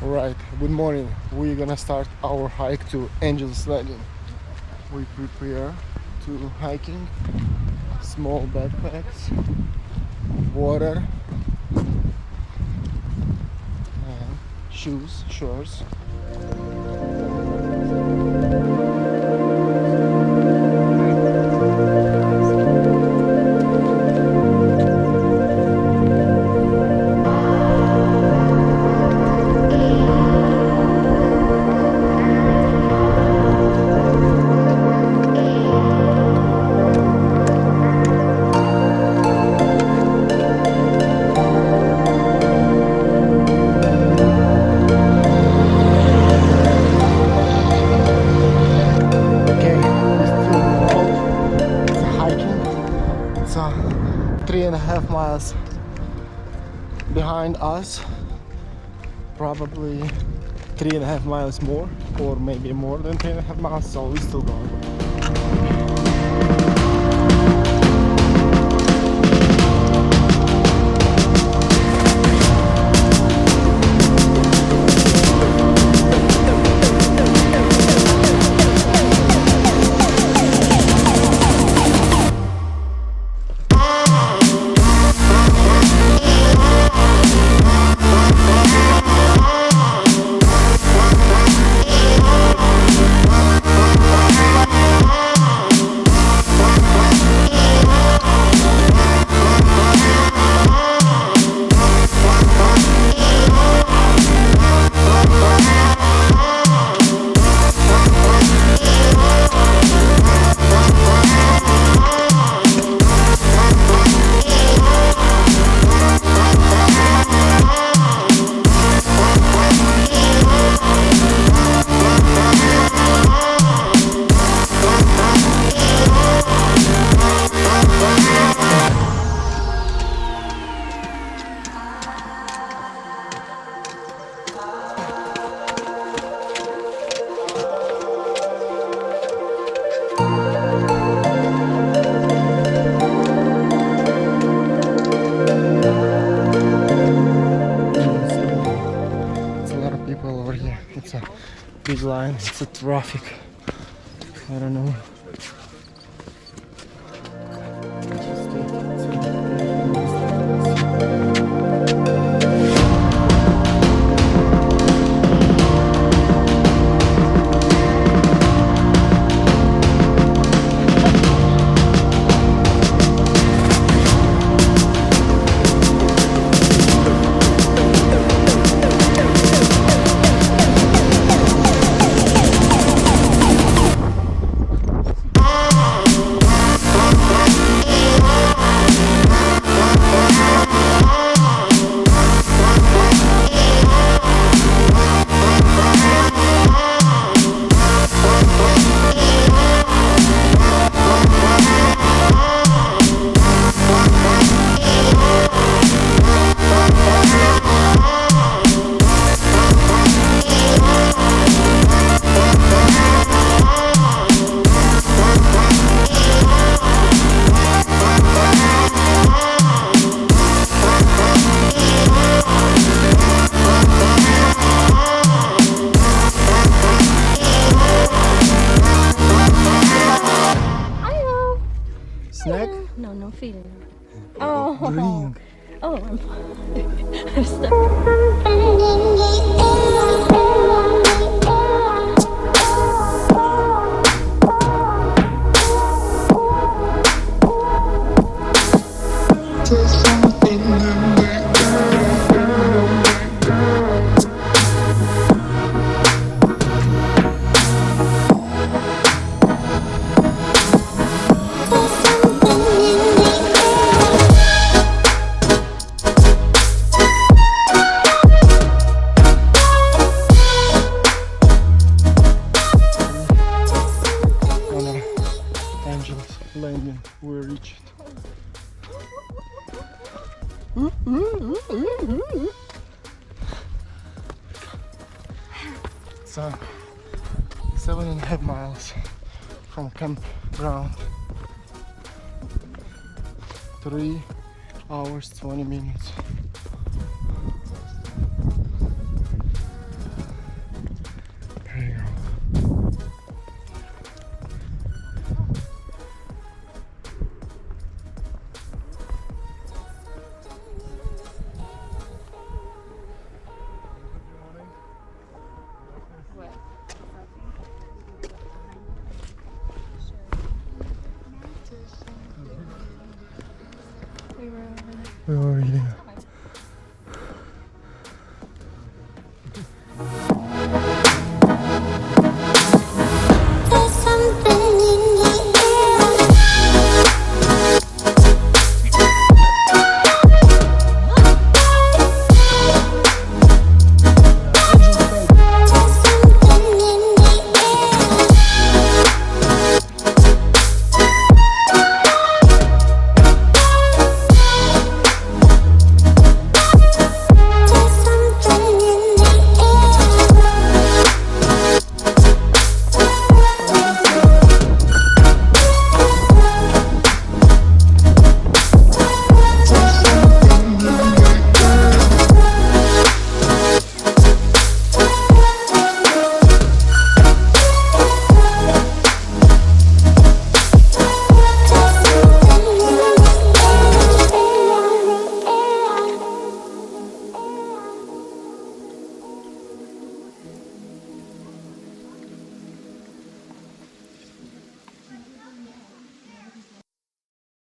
Alright, good morning. We're gonna start our hike to Angel's Landing. We prepare to hiking, small backpacks, water, and shoes, shorts. It's 3.5 miles behind us, probably 3.5 miles more, or maybe more than 3.5 miles, so we're still going. It's a big line, it's a traffic, I don't know. Snack? No, no feeding. Oh, Drink. Oh, I'm stuck. Angel's Landing, we reached. It's 7.5 miles from campground. 3 hours 20 minutes. We are here.